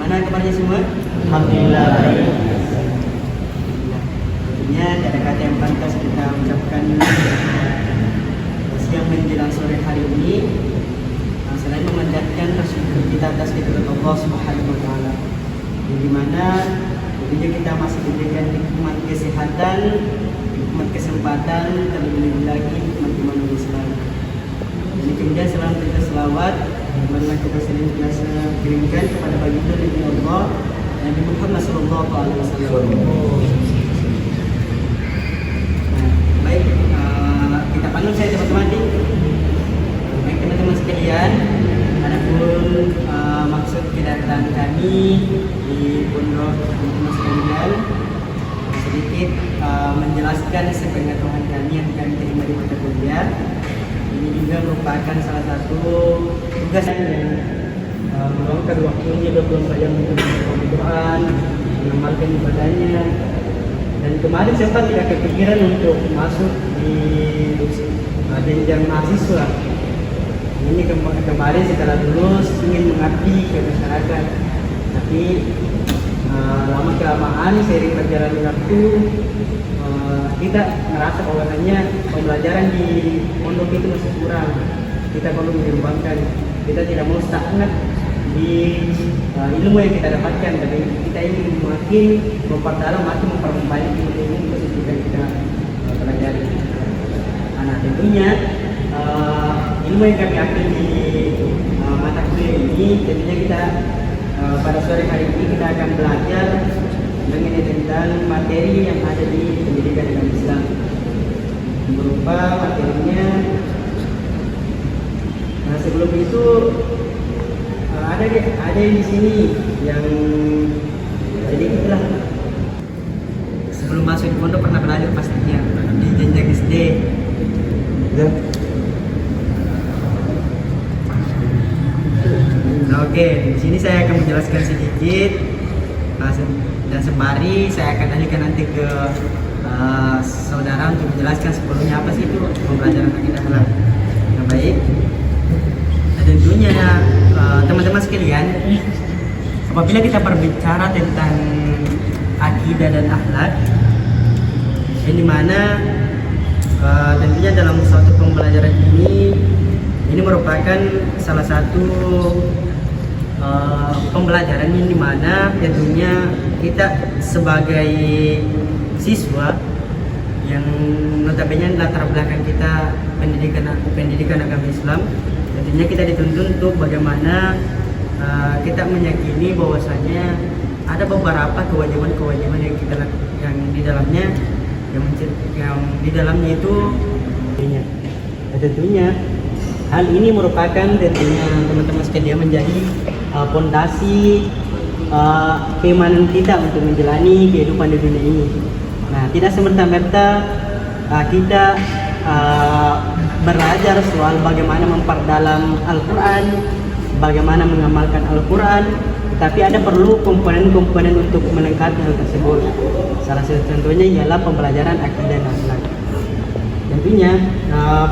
Gimana kabarnya semua? Alhamdulillah baik. Tentunya ada kata yang pantas kita ucapkan siang menjelang sore hari ini, selain memanjatkan bersyukur kita atas kepada Allah Subhanahu wa taala. Di mana tentunya kita masih diberikan nikmat kesehatan, nikmat kesempatan, terlebih lagi nikmat iman Islam. Dan kemudian selalu kita selawat mana kita senantiasa kirimkan kepada baginda Nabi Allah Nabi Muhammad sallallahu alaihi wasallam. Baik, kita panggil saya teman-teman. Baik teman-teman sekalian, adapun maksud kedatangan kami di pondok teman-teman sekalian sedikit menjelaskan sepengetahuan kami yang kami terima di mata kuliah. Ini juga merupakan salah satu tugas yang meluangkan waktunya 24 jam untuk membaca Al-Quran, mengamalkan ibadahnya. Dan kemarin sempat tidak kepikiran untuk masuk di jenjang mahasiswa. Ini kemarin setelah lulus ingin mengabdi ke masyarakat, tapi lama kelamaan seiring berjalannya waktu kita merasa bahwasannya pembelajaran di pondok itu masih kurang. Kita perlu mengembangkan. Kita tidak mau stagnan di ilmu yang kita dapatkan, tapi kita ingin makin memperdalam, makin memperbaiki ilmu tersebut yang kita pelajari. Nah, tentunya ilmu yang kami ambil di mata kuliah ini, tentunya kita pada sore hari ini kita akan belajar mengenai tentang materi yang ada di pendidikan agama Islam. Berupa materinya. Nah, sebelum itu ada yang di sini yang jadi itulah sebelum masuk di pondok pernah belajar pastinya di jenjang SD. Ya. Nah, oke, di sini saya akan menjelaskan sedikit dan sembari saya akan alihkan nanti ke saudara untuk menjelaskan sebelumnya apa sih itu pembelajaran akidah halal. Yang baik. Dan tentunya teman-teman sekalian, apabila kita berbicara tentang akidah dan akhlak, yang dimana tentunya dalam suatu pembelajaran ini merupakan salah satu pembelajaran yang dimana tentunya kita sebagai siswa yang notabene latar belakang kita pendidikan agama Islam, tentunya kita dituntut untuk bagaimana kita meyakini bahwasanya ada beberapa kewajiban-kewajiban yang kita yang di dalamnya itu tentunya hal ini merupakan tentunya teman-teman sekalian menjadi fondasi keimanan kita untuk menjalani kehidupan di dunia ini. Nah, tidak semerta-merta kita belajar soal bagaimana memperdalam Al-Quran, bagaimana mengamalkan Al-Quran, tetapi ada perlu komponen-komponen untuk melengkapi hal tersebut. Salah satu contohnya ialah pembelajaran akidah dan akhlak. Tentunya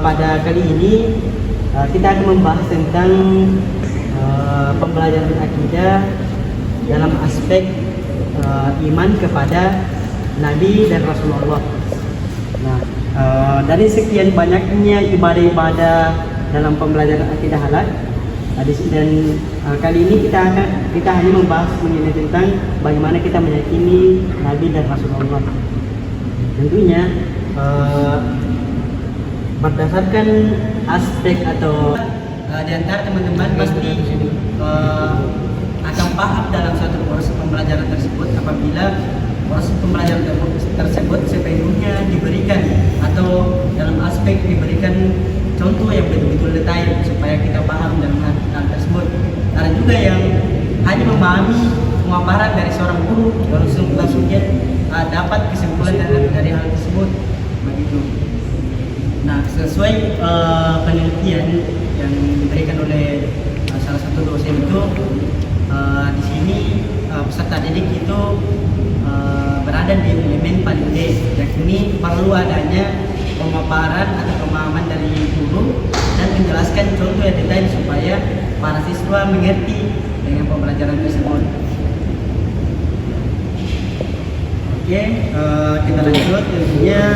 pada kali ini kita akan membahas tentang pembelajaran akidah dalam aspek iman kepada Nabi dan Rasulullah. Nah, dari sekian banyaknya ibadah-ibadah dalam pembelajaran akidah halal, dan kali ini kita hanya membahas mengenai tentang bagaimana kita meyakini Nabi dan Rasulullah. Tentunya berdasarkan aspek atau di antara teman-teman pasti akan paham dalam suatu proses pembelajaran tersebut apabila proses pembelajaran tersebut sepenuhnya diberikan atau dalam aspek diberikan contoh yang betul-betul detail supaya kita paham dalam hal tersebut. Ada juga yang hanya memahami pemaparan dari seorang guru langsungnya dapat kesimpulan dari hal tersebut begitu. Nah, sesuai penelitian yang diberikan oleh salah satu dosen itu di sini peserta didik itu berada di elemen paling D, yakni perlu adanya pemaparan atau pemahaman dari guru dan menjelaskan contoh yang detail supaya para siswa mengerti dengan pembelajaran tersebut. Oke, kita lanjut. Tentunya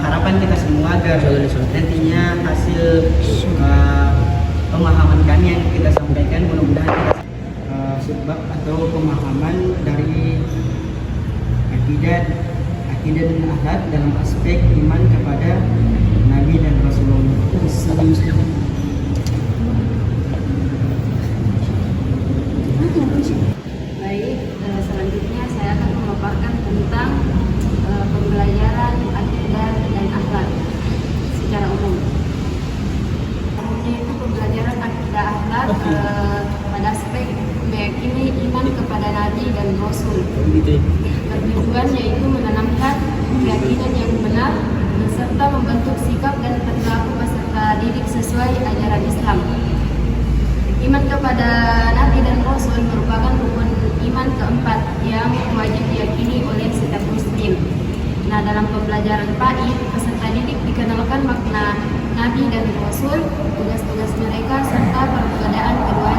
harapan kita semua agar nantinya hasil pemahaman kami yang kita sampaikan mudah-mudahan kita sebab atau pemahaman dari akidah dan akhlak dalam aspek iman kepada Nabi dan Rasulullah. Baik, selanjutnya saya akan memaparkan tentang pembelajaran akidah dan akhlak secara umum. Itu pembelajaran akidah akhlak pada aspek meyakini iman kepada Nabi dan Rasul. Bertujuan yaitu menanamkan keyakinan yang benar beserta membentuk sikap dan perilaku peserta didik sesuai ajaran Islam. Iman kepada Nabi dan Rasul merupakan rukun iman keempat yang wajib diyakini oleh setiap muslim. Nah, dalam pembelajaran PAI, peserta didik dikenalkan makna Nabi dan Rasul, tugas-tugas mereka, serta perbedaan keduanya